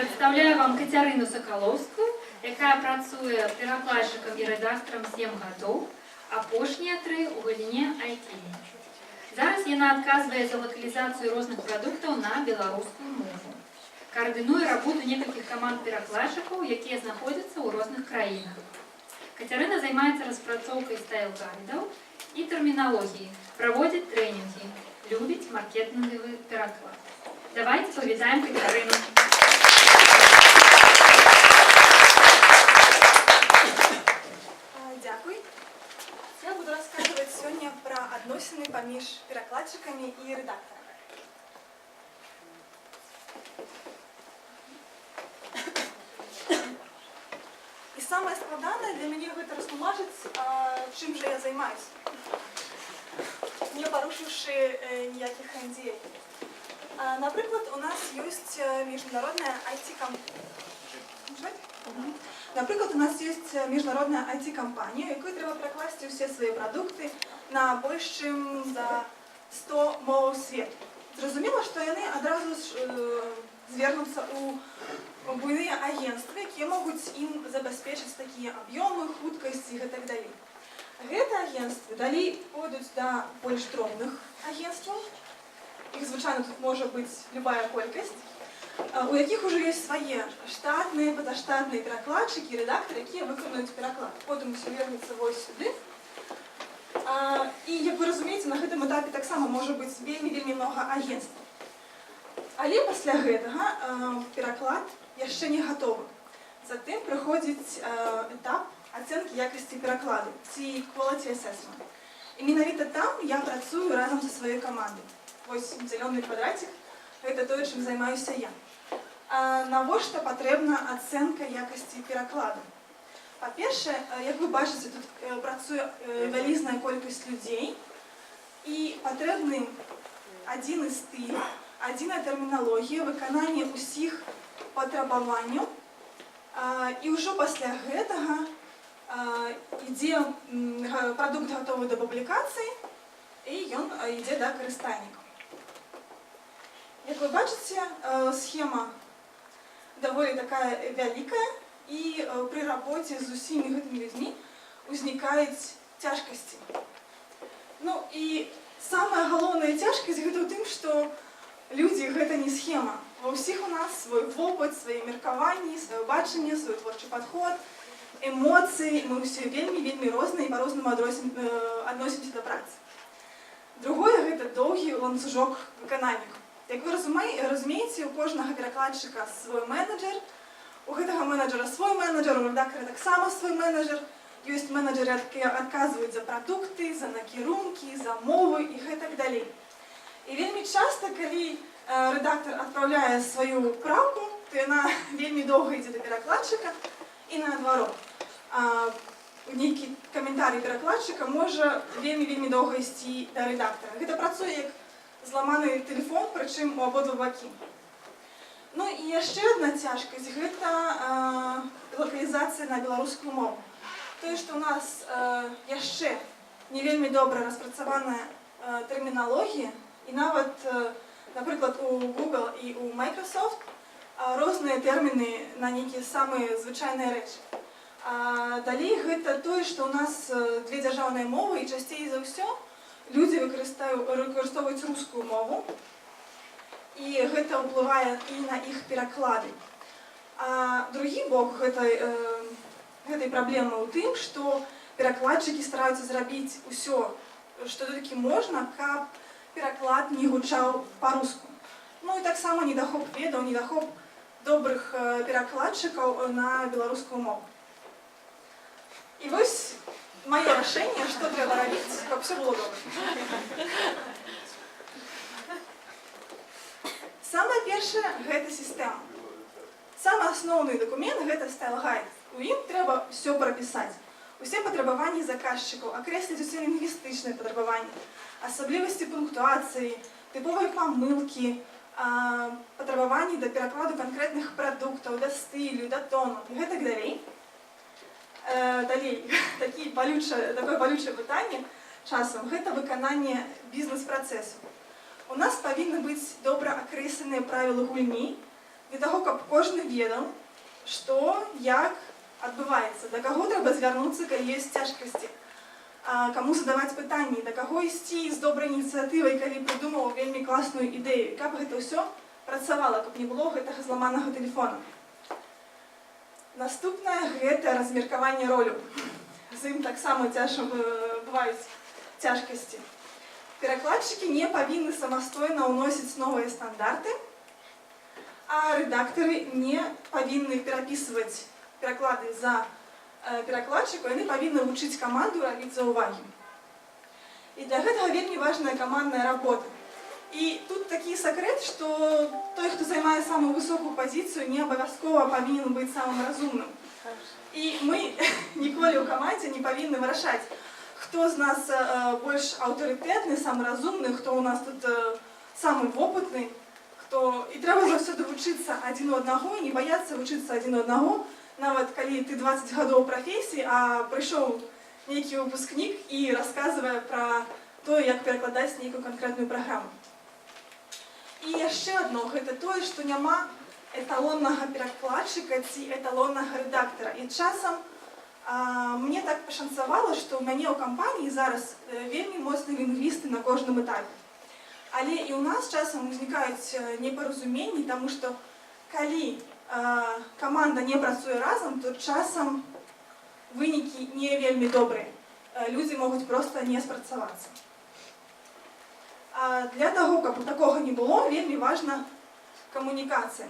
Прадстаўляю вам Кацярыну Сакалоўскую, якая працуе перакладчыкам і рэдактарам 7 гадоў, апошнія 3 у галіне IT. Зараз яна адказвае за лакалізацыю розных прадуктаў на беларускую мову. Каардынуе работу некалькіх каманд перакладчыкаў, якія знаходзяцца ў розных краінах. Кацярына займаецца распрацоўкай стайл-гайдаў і тэрміналогіі, праводзіць трэнінгі, любіць маркетынгавы пераклад. Давайте павітаем Кацярыну. Дякую. Я буду рассказывать сегодня про адносіны паміж перакладчыкамі і рэдактарамі. І самае складанае для мяне гэта растлумачыць, чым жа я займаюся, не парушыўшы ніякіх NDA. Напрыклад, у нас ёсць міжнародная IT-кампанія, якой трэба перакласці ўсе свае прадукты на больш чым за 100 моваў свету. Зразумела, што яны адразу звернуцца ў буйныя агенствы, якія могуць ім забяспечыць такія аб'ёмы, хуткасць і гэтак далей. Гэтыя агенствы далей пойдуць да больш дробных агенстваў. Іх звычайна тут можа быць любая колькасць, у якіх ужо ёсць свае штатныя, пазаштатныя перакладчыкі і рэдактары, якія выканаюць пераклад. Потым усё вернецца вось сюды. І, як вы разумееце, на гэтым этапе таксама можа быць вельмі многа агенстваў. Але пасля гэтага пераклад яшчэ не гатовы. Затым прыходзіць этап ацэнкі якасці перакладу, ці quality assessment. І менавіта там я працую разам са сваёй камандай. Вось зялёны квадратик, гэта тое, чым займаюся я. Навошта патрэбна ацэнка якасці перакладу? Па-першае, як вы бачыце, тут працуе вялізная колькасць людзей, і патрэбны адзіны стыль, адзіная тэрміналогія, выкананне ўсіх патрабаванняў, і ўжо пасля гэтага ідзе прадукт гатовы да публікацыі, і ён ідзе да карыстальнікаў. Як вы бачыце, схема даволі такая вялікая, і пры работе з усімі гэтымі людзьмі узнікаюць цяжкасці. Ну і самая галоўная цяжкасць гэта ў тым, што людзі гэта не схема. Ва ўсіх у нас свой вопыт, свае меркаванні, сваё бачанне, свой творчы падход, эмоцыі, мы ўсе вельмі розныя і па-рознаму адносімся да працы. Другое гэта доўгі ланцужок выканальнікаў. Як вы разумееце, у кожнага перакладчыка свой менеджер, у гэтага менеджера свой менеджер, у рэдактара таксама свой менеджер. Ёсць менеджеры, якія адказваюць за прадукты, за накірункі, за мовы і гэтак далей. І вельмі часта, калі рэдактар адпраўляе сваю праўку, то яна вельмі доўга ідзе да перакладчыка і наадварот. Нейкі каментарый перакладчыка можа вельмі доўга ісці да рэдактара. Гэта працуе як зламаны тэлефон, прычым у абодва бакі. Ну і яшчэ адна цяжкасць – гэта лакалізацыя на беларускую мову. Тое, што ў нас яшчэ не вельмі добра распрацаваная тэрміналогія, і нават, напрыклад, у Google і у Microsoft розныя тэрміны на нейкія самыя звычайныя рэчы. Далей гэта тое, што ў нас две дзяржаўныя мовы, і часцей за ўсё людзі выкарыстоўваюць рускую мову, і гэта ўплывае і на іх пераклады. Другі бок гэтай праблемы ў тым, што перакладчыкі стараюцца зрабіць усё, што толькі можна, каб пераклад не гучаў па-руску. Ну і таксама недахоп ведаў, недахоп добрых перакладчыкаў на беларускую мову. І вось маё рашэнне, што трэба рабіць, каб все было добра. Самае першае – гэта сістэма. Самы асноўны дакумент – гэта стайл-гайд. У ім трэба ўсё прапісаць. Усе патрабаванні заказчыкаў, акрэсліць усе лінгвістычныя патрабаванні, асаблівасці пунктуацыі, тыповыя памылкі, патрабаванні да перакладу канкрэтных прадуктаў, да стылю, да тону і гэтак далей. Далей, такое балючае пытанне часам – гэта выкананне бізнес-працэсу. У нас павінны быць добра акрэсленыя правілы гульні, для таго, каб кожны ведаў, што, як адбываецца, да каго трэба звярнуцца, калі ёсць цяжкасці, каму задаваць пытанні, да каго ісці з добрай ініцыятывай, калі прыдумаў вельмі класную ідэю, каб гэта ўсё працавала, каб не было гэтага зламанага тэлефона. Наступнае – гэта размеркаванне роляў. З ім таксама бываюць цяжкасці. Перакладчыкі не павінны самастойна ўносіць новыя стандарты, а рэдактары не павінны перапісваць пераклады за перакладчыку, яны павінны вучыць каманду рабіць заўвагі. І для гэтага вельмі важная камандная работа. І тут такі сакрэт, што той, хто займае самую высокую пазіцыю, не абавязкова павінен быць самым разумным. І мы ніколі ў камандзе не павінны вырашаць, хто з нас больш аўтарытэтны, самы разумны, хто ў нас тут самы вопытны, і трэба заўсёды вучыцца адзін у аднаго, не баяцца вучыцца адзін у аднаго, нават калі ты 20 гадоў прафесіі, а прыйшоў нейкі выпускнік і расказвае пра тое, як перакладаць нейкую канкрэтную праграму. І яшчэ адно, гэта тое, што няма эталоннага перакладчыка ці эталоннага рэдактара. І часам мне так пашанцавала, што ў мяне ў кампаніі зараз вельмі моцныя лінгвісты на кожным этапе. Але і ў нас часам узнікаюць непаразуменні, таму што калі каманда не працуе разам, то часам вынікі не вельмі добрыя. Людзі могуць проста не спрацавацца. Для таго, каб такога не было, вельмі важна камунікацыя.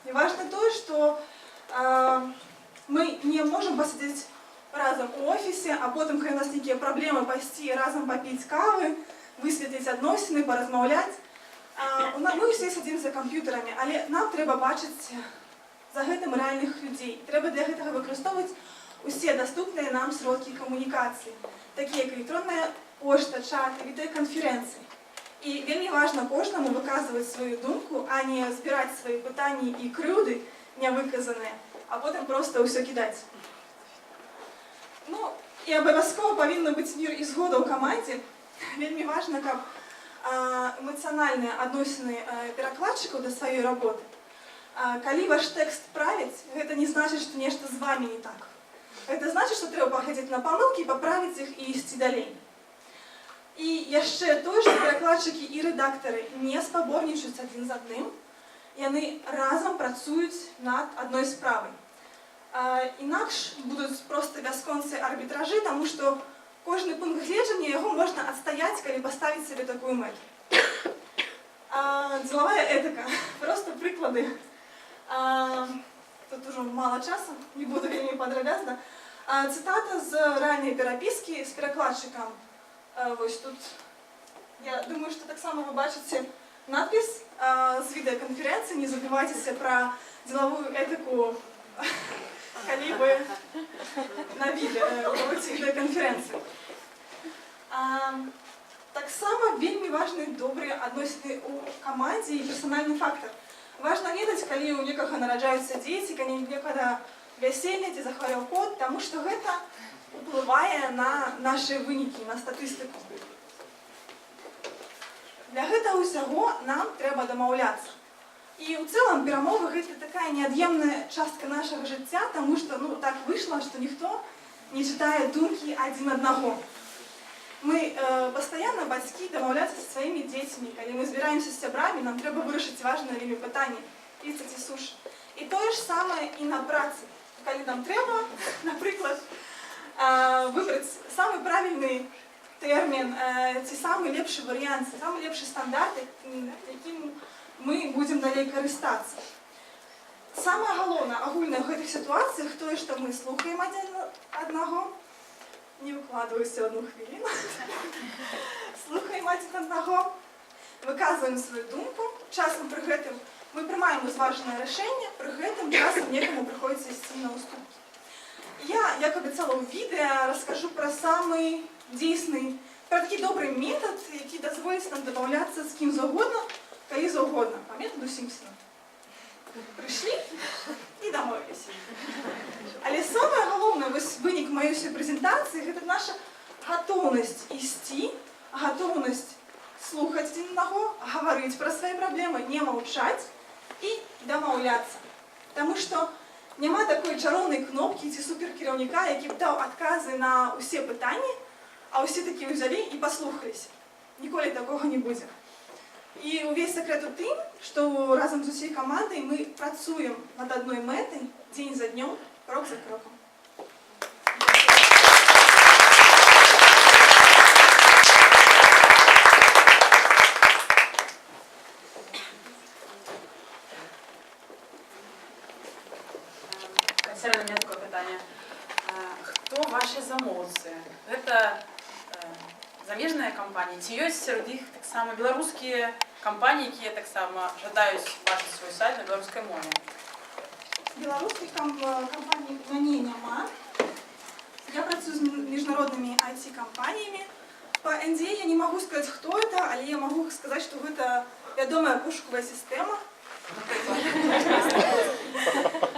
І важна тое, што мы не можам пасядзець разам у офісе, а потым, калі у нас нейкія праблемы, пайсці разам папіць кавы, высветліць адносіны, паразмаўляць. Мы ўсе сядзім за камп'ютарамі, але нам трэба бачыць за гэтым рэальных людзей. Трэба для гэтага выкарыстоўваць усе даступныя нам сродкі камунікацыі, такія як электронная пошта, чаты, відэаканферэнцыі. І вельмі важна кожнаму выказваць сваю думку, а не збіраць свае пытанні і крыўды нявыказаныя, а потым проста ўсё кідаць. Ну, і абавязкова павінна быць мір і згода ў камандзе. Вельмі важна, каб эмацыянальныя адносіны перакладчыкаў да сваёй работы. Калі ваш тэкст правіць, гэта не значыць, што нешта з вамі не так. Гэта значыць, што трэба паглядзець на памылкі, паправіць іх і ісці далей. І яшчэ тое, што перакладчыкі і рэдактары не спаборнічаюць адзін з адным, яны разам працуюць над адной справай. Інакш будуць проста бясконцыя арбітражы, таму што кожны пункт гледжання яго можна адстаяць, калі паставіць сабе такую мэту. Дзелавая этыка. Проста прыклады. Тут ужо мала часу, не буду вельмі падрабязна. Цытата з ранняй перапіскі з перакладчыкам. Вось тут, я думаю, што таксама вы бачыце надпіс з відэаканферэнцыі. Не забывайцеся пра дзелавую этыку, калі вы на проводзіце відэаканферэнцыю. Таксама вельмі важны добрыя адносіны ў камандзе і персанальны фактар. Важна ведаць, калі ў некага нараджаюцца дзеці, калі некага вяселле ці захварэў кот, таму што гэта уплывае на нашы вынікі, на статыстыку. Для гэтага ўсяго нам трэба дамаўляцца. І ў цэлым перамовы гэта такая неад'емная частка нашага жыцця, таму што так выйшла, што ніхто не чытае думкі адзін аднаго. Мы пастаянна бацькі дамаўляцца са сваімі дзецьмі. Калі мы збіраемся з сябрамі, нам трэба вырашыць важныя вельмі пытанні, піца ці суш. І тое ж самае і на працы. Калі нам трэба, напрыклад, выбраць самы правільны тэрмін ці самы лепшы варыянт, самы лепшы стандарт, якім мы будзем далей карыстацца. Самае галоўнае агульнае ў гэтых сітуацыях тое, што мы слухаем адзін аднаго, не выкладваюся одну хвіліну, слухаем адзін аднаго, выказваем сваю думку, часам пры гэтым мы прымаем узважанае рашэнне, пры гэтым часам некаму прыходзіцца ісці на ўступкі. Я, як абяцала ў відэа, раскажу пра самы дзейсны, пра такі добры метад, які дазволіць нам дамаўляцца з кім заўгодна, калі заўгодна, па метаду Сімпсона. Прыйшлі і дамовіліся. Але самае галоўнае вынік маёй усёй прэзентацыі гэта наша гатоўнасць ісці, гатоўнасць слухаць адзін аднаго, гаварыць пра свае праблемы, не маўчаць і дамаўляцца. Таму што няма такой чароўнай кнопкі ці суперкіраўніка, які б даў адказы на ўсе пытанні, а ўсе такі ўзялі і паслухаліся. Ніколі такога не будзе. І ўвесь сакрэт у тым, што разам з усей камандай мы працуем над адной мэтай дзень за днём, крок за крокам. Сера, у меня такое питание. Кто ваши замовцы? Это замежные компании? Ці ёсць сярод іх таксама беларускія компании, якія таксама жадаюць бачыць свой сайт на беларускай мове? Беларускіх кампаній у мяне няма. Я працую з міжнароднымі IT-кампаніямі. По NDA я не могу сказать, кто это, але я могу сказать, что это вядомая пошуковая система.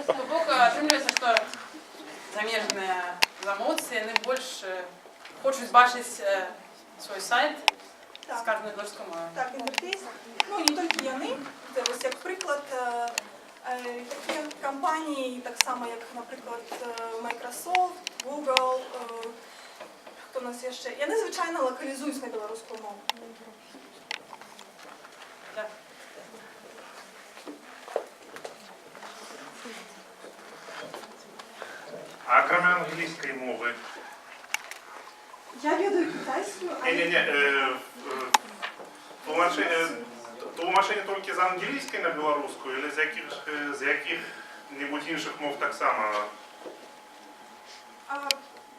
То бок атрымліваецца, што замежныя замоўцы, яны больш хочуць бачыць свой сайт, скажем, на беларускай мове. Так, інтэрфейс. Ну, не толькі яны. Вось як прыклад, такія кампаніі, так само як, напрыклад, Microsoft, Google, хто у нас яшчэ. Яны звычайна лакалізуюць на беларускую мову. Так. А акрамя англійської мови? Я ведаю китайскую, Тлумачення тільки з англійської на білоруську, або з яких-небудь інших мов так само?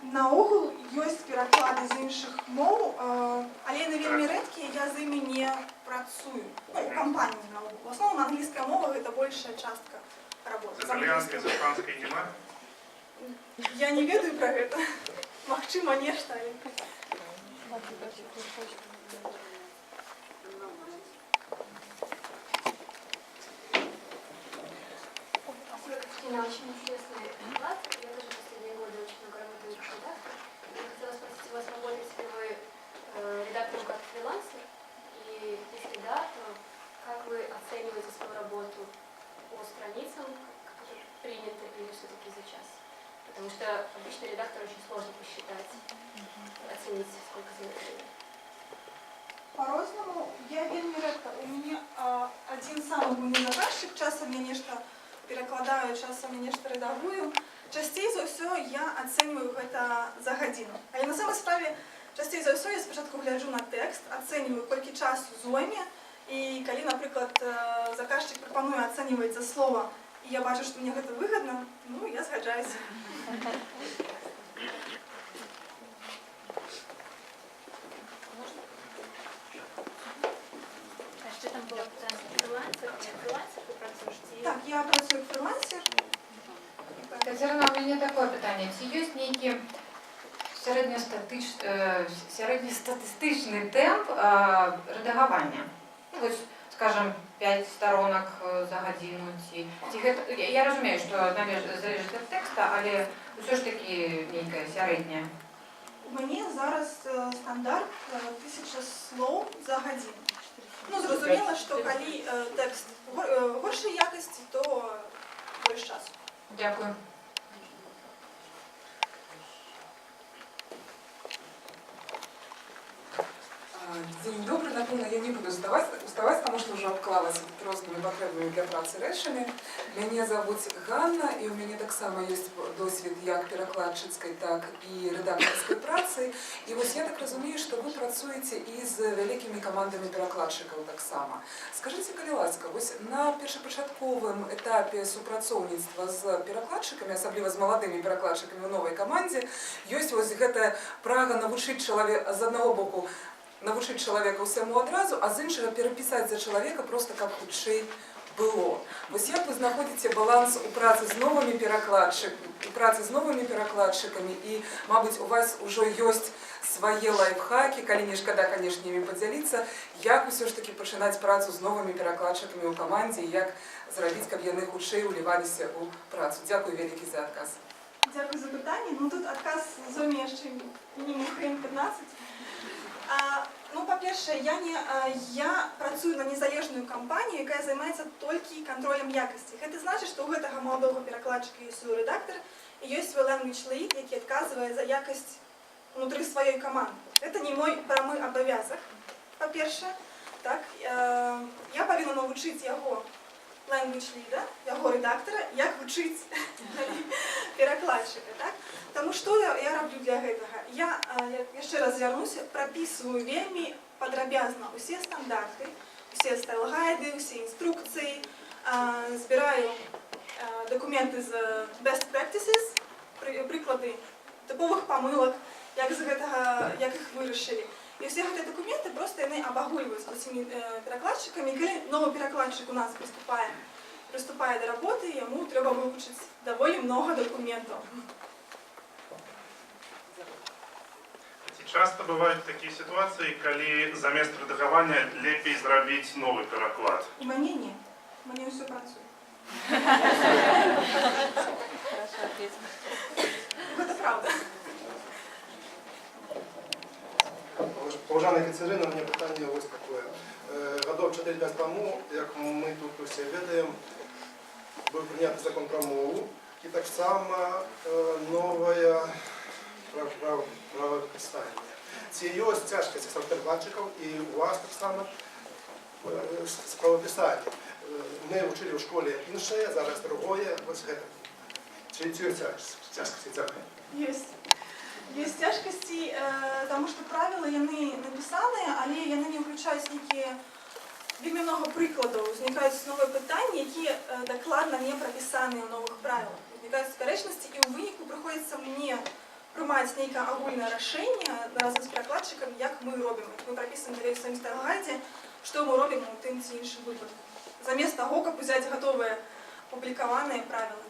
Наогул ёсць пераклады з іншых моў, але яны вельмі рэдкія, я з імі не працую. Ну, у кампаніі наогул. В асноўным англійская мова гэта большая частка работы. З італьянської, з іспанської нема? Я не ведаю пра гэта. Магчыма, нешта. Меня очень интересный доклад. Я тоже последние годы очень много работаю как редактор. Я хотела спросить у вас, работаете ли вы редактором как фрилансер? И если да, то как вы оцениваете свою работу по страницам, которые приняты, или все-таки за час? Потому что обычно редактор очень сложно посчитать, оценить, сколько завершений. По-рознаму, я вельмі рэдка. У мяне адзін самы буйны заказчык, часам я нешта перакладаю, часам я нешта рэдагую. Часцей за ўсё я ацэньваю гэта за гадзіну. Але на самой справе часцей за ўсё я спачатку гляджу на тэкст, ацэньваю, колькі часу зойме, і калі, напрыклад, заказчык прапануе ацэньваць за слова, і я бачу, што мне гэта выгадна, ну, я згаджаюся. Що там було питання? Фрилансер ви працюєте? Так, я працюю як фрилансер. Катерина, у мене таке питання. Чи є який середньостатистичний темп редагування? Ну, ось, скажем, 5 сторонок за годину. Я розумію, що залежить від тексту, але все ж таки некая середня. У мене зараз стандарт 1000 слов за годину. Ну, зрозуміло, що коли текст горшої якості, то більше часу. Дякую. День добрый, напевно, я не буду уставать, потому что уже обклалась разными потребами для працы рэчамі. Меня зовут Ганна, и у меня так само есть досвід як перакладчыцкай, так и редакторской працы. И вот я так разумею, что вы працуете и з великими командами перакладчыкаў так само. Скажите, калі ласка, вось на першапачатковым этапе супрацоўніцтва з перакладчыкамі, асабліва з маладымі перакладчыкамі ў новай камандзе, ёсць вось гэта прага навучыць чалавека, з аднаго боку, навучыць чалавека ўсяму адразу, а з іншага перапісаць за чалавека проста каб хутчэй было. Вось як вы знаходзіце баланс у працы з новымі перакладчыкамі і, мабыць, у вас ужо ёсць свае лайфхакі, калі не шкада, канешне, імі падзяліцца, як усё ж такі пачынаць працу з новымі перакладчыкамі ў камандзе і як зрабіць, каб яны хутчэй уліваліся ў працу. Дзякуй вялікі за адказ. Дзякуй за пытанне. Ну тут адказ зойме яшчэ мінімум хвілін 15. Ну, па-першае, я працую на незалежную кампанію, якая займаецца толькі кантролем якасці. Гэта значыць, што ў гэтага маладога перакладчыка ёсць свой рэдактар і ёсць свой language lead, які адказвае за якасць внутры сваёй каманды. Гэта не мой прамы абавязак, па-першае. Так, я павінна навучыць яго language lead, яго рэдактара, як вучыць перакладчыка. Так? Таму што я раблю для гэтага? Я яшчэ раз вярнуся, прапісваю вельмі падрабязна ўсе стандарты, усе стайл-гайды, усе інструкцыі, збіраю дакументы з best practices, прыклады тыповых памылак, як іх вырашылі. І ўсе гэтыя дакументы проста яны абагульваюць усімі перакладчыкамі. Калі новы перакладчык у нас прыступае да работы, яму трэба вывучыць даволі многа дакументаў. Часто бывают такие ситуации, когда замест редагавання лепей зрабіць новый пераклад. У мяне не. У мяне ўсё працуе. Гэта правда. Поважана Катерина, у меня питание ось такое. Годов 4-5 тому, як ми тут усі ведаємо, був прийнятий закон про мову, і так само нове правописання. Ці є ось тяжкості з перекладчиків, і у вас так само з правописання. Ми вчили в школі інше, зараз другое, ось це. Чи ці тяжкості цяхи? Ёсць цяжкасці, таму што правілы яны напісаныя, але яны не ўключаюць нейкія вельмі многа прыкладаў. Узнікаюць новыя пытанні, якія дакладна не прапісаныя ў новых правілах. Узнікаюць спярэчнасці, і ў выніку прыходзіцца мне прымаць нейкае агульнае рашэнне разам з перакладчыкам, як мы робім. Мы прапісваем далей у сваім стайл-гайдзе, што мы робім у тым ці іншым выпадку. Замест таго, каб узяць гатовыя публікаваныя правілы.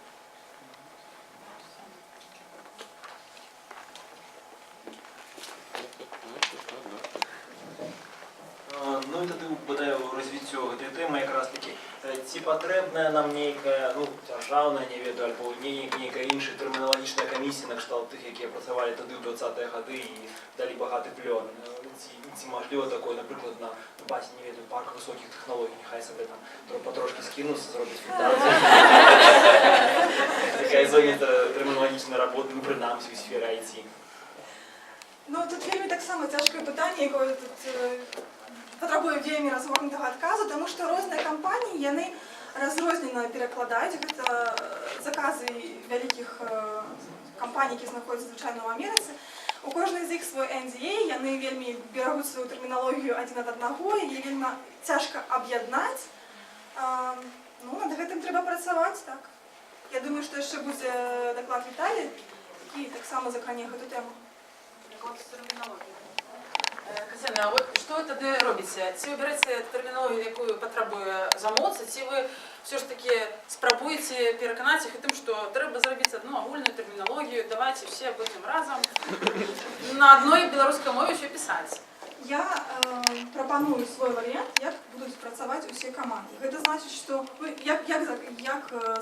Ну і тады бадай у развіццё гэтай тэмы якраз такі ці патрэбная нам нейкая дзяржаўная, не ведаю, альбо нейкая іншая тэрміналагічная камісія на кшталт тых, якія працавалі тады ў 20-е гады і далі багаты плён. Ці мажліва такое, напрыклад, на базе, не ведаю, парк высокіх тэхналогій, няхай сабе там патрошкі скінуцца, зробіць фундацыю, якая зоймецца тэрміналагічнай работы, прынамсі ў сферы IT. Ну, тут вельмі таксама цяжкае пытанне, якое тут патрабуе вельмі разгорнутага адказу, таму што розныя кампаніі, яны разрознена перакладаюць. Гэта заказы вялікіх кампаній, які знаходзяцца звычайна ў Амерыцы. У кожнай з іх свой NDA, яны вельмі берагуць сваю тэрміналогію адзін ад аднаго, і вельмі цяжка аб'яднаць. Ну, над гэтым трэба працаваць, так. Я думаю, што яшчэ будзе даклад Віталія, які таксама закране гэту тэму. Катерина, а вот что вы тады робіце? Ці вы береце тэрміналогію, якую патрабуе замоўца, ці вы все ж таки спрабуеце пераканаць іх у тым, што трэба зрабіць адну агульную тэрміналогію, давайте все будем разам на адной беларускай мове ўсё пісаць. Я прапаную свой варыянт, як будуць працаваць усе каманды. Гэта значыць, што як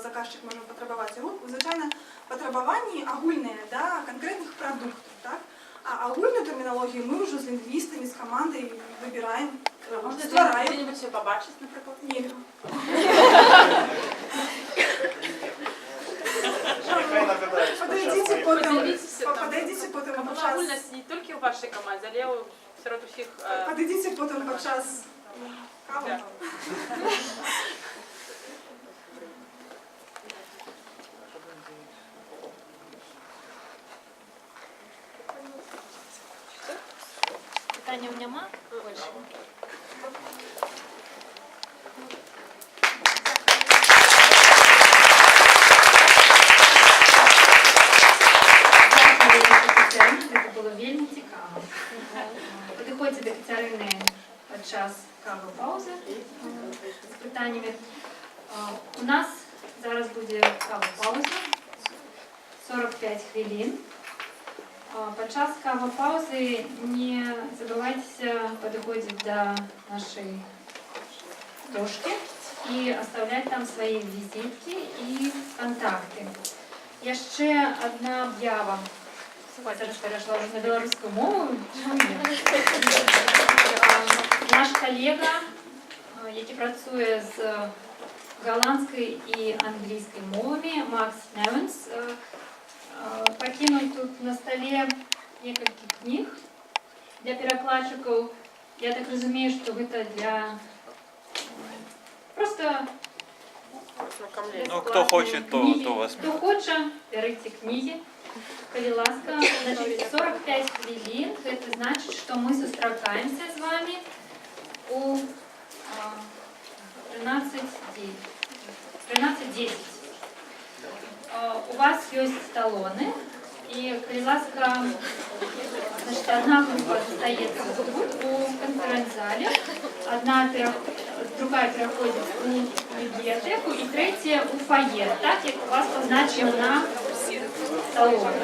заказчык можа патрабаваць яго, звычайна патрабаванні агульныя да канкрэтных прадуктаў, так? А агульную тэрміналогію мы ўжо з лінгвістамі, з камандай выбіраем, ствараем. Дзе-небудзь себе пабачыць, напрыклад? Нельга. Падайдзіце потым падчас... Агульнасць не толькі ў вашай камандзе, але сярод усіх... Падайдзіце потым падчас кавы. Пытанняў няма больше? Гэта было вельмі цікава. Падыходзьце да Кацярыны падчас кавы-паўзы з пытаннямі. У нас зараз будзе кава-паўза, 45 хвілін. Падчас кава-паўзы не забывайцеся падыходзіць да нашай дошкі і аставляць там свае візіткі і кантакты. Яшчэ адна аб'ява. Зараз перейшла вже на білоруську мову. Наш колега, який працює з голландською і англійською мовами, Макс Невенс, покинув тут на столі кілька книг для перекладчиків. Я так розумію, що це для просто Ну, кто хочет, то вас. Хто хоче, берите книги. Коли ласка, значить 45 хвилин, це значить, що ми зустрічаємося з вами у 13:10. У вас есть талоны, и коли ласка, значит, одна группа остается у конференц-зале, другая переходит у библиотеку, и третья у фойе, так як у вас позначено на талоне.